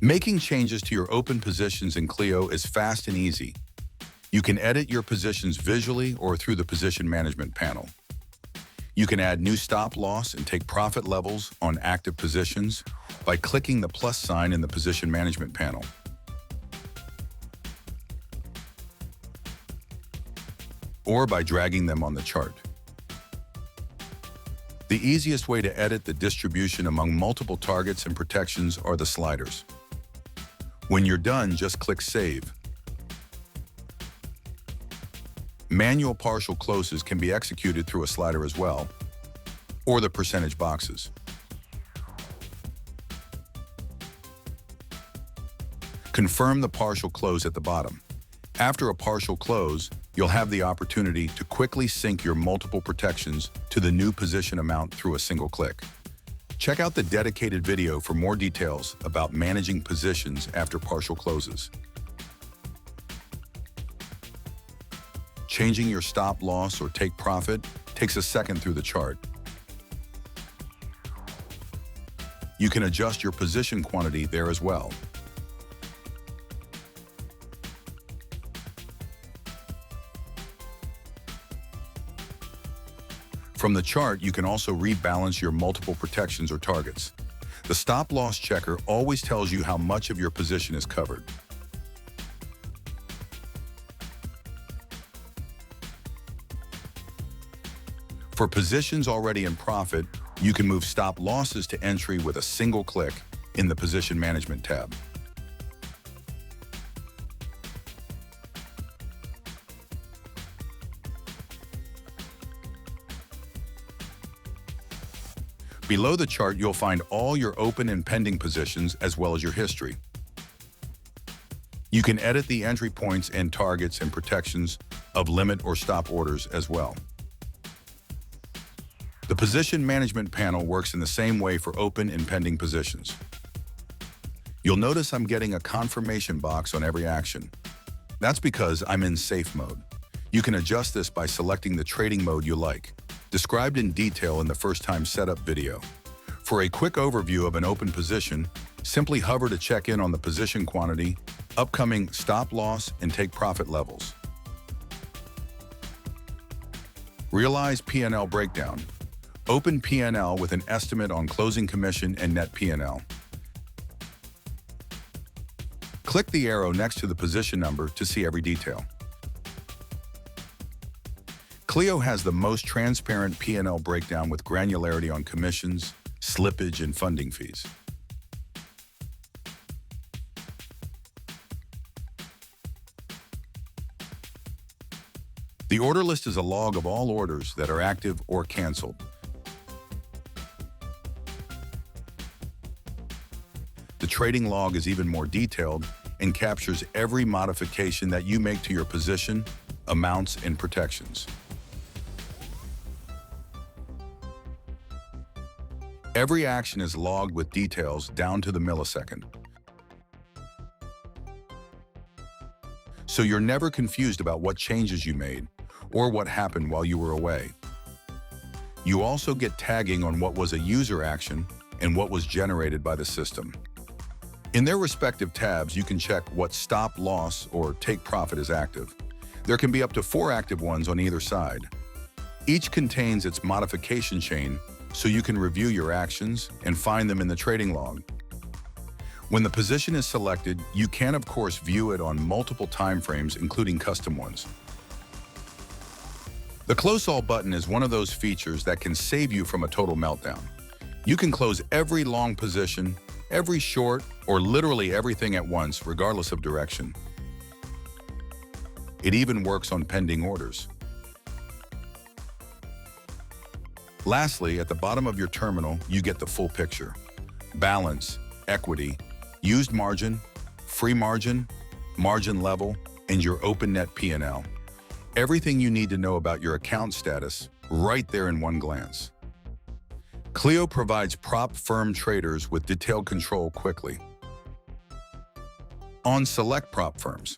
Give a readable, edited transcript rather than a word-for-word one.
Making changes to your open positions in CLEO is fast and easy. You can edit your positions visually or through the position management panel. You can add new stop loss and take profit levels on active positions by clicking the plus sign in the position management panel. Or by dragging them on the chart. The easiest way to edit the distribution among multiple targets and protections are the sliders. When you're done, just click Save. Manual partial closes can be executed through a slider as well, or the percentage boxes. Confirm the partial close at the bottom. After a partial close, you'll have the opportunity to quickly sync your multiple protections to the new position amount through a single click. Check out the dedicated video for more details about managing positions after partial closes. Changing your stop loss or take profit takes a second through the chart. You can adjust your position quantity there as well. From the chart, you can also rebalance your multiple protections or targets. The stop loss checker always tells you how much of your position is covered. For positions already in profit, you can move stop losses to entry with a single click in the Position Management tab. Below the chart, you'll find all your open and pending positions as well as your history. You can edit the entry points and targets and protections of limit or stop orders as well. The Position Management panel works in the same way for open and pending positions. You'll notice I'm getting a confirmation box on every action. That's because I'm in safe mode. You can adjust this by selecting the trading mode you like, described in detail in the first-time setup video. For a quick overview of an open position, simply hover to check in on the position quantity, upcoming stop loss, and take profit levels. Realize P&L breakdown. Open P&L with an estimate on closing commission and net P&L. Click the arrow next to the position number to see every detail. CLEO has the most transparent P&L breakdown with granularity on commissions, slippage, and funding fees. The order list is a log of all orders that are active or canceled. The trading log is even more detailed and captures every modification that you make to your position, amounts, and protections. Every action is logged with details down to the millisecond. So you're never confused about what changes you made or what happened while you were away. You also get tagging on what was a user action and what was generated by the system. In their respective tabs, you can check what stop loss or take profit is active. There can be up to 4 active ones on either side. Each contains its modification chain, so you can review your actions and find them in the trading log. When the position is selected, you can of course view it on multiple time frames, including custom ones. The Close All button is one of those features that can save you from a total meltdown. You can close every long position, every short, or literally everything at once, regardless of direction. It even works on pending orders. Lastly, at the bottom of your terminal, you get the full picture: balance, equity, used margin, free margin, margin level, and your open net P&L. Everything you need to know about your account status right there in one glance. CLEO provides prop firm traders with detailed control quickly. On select prop firms,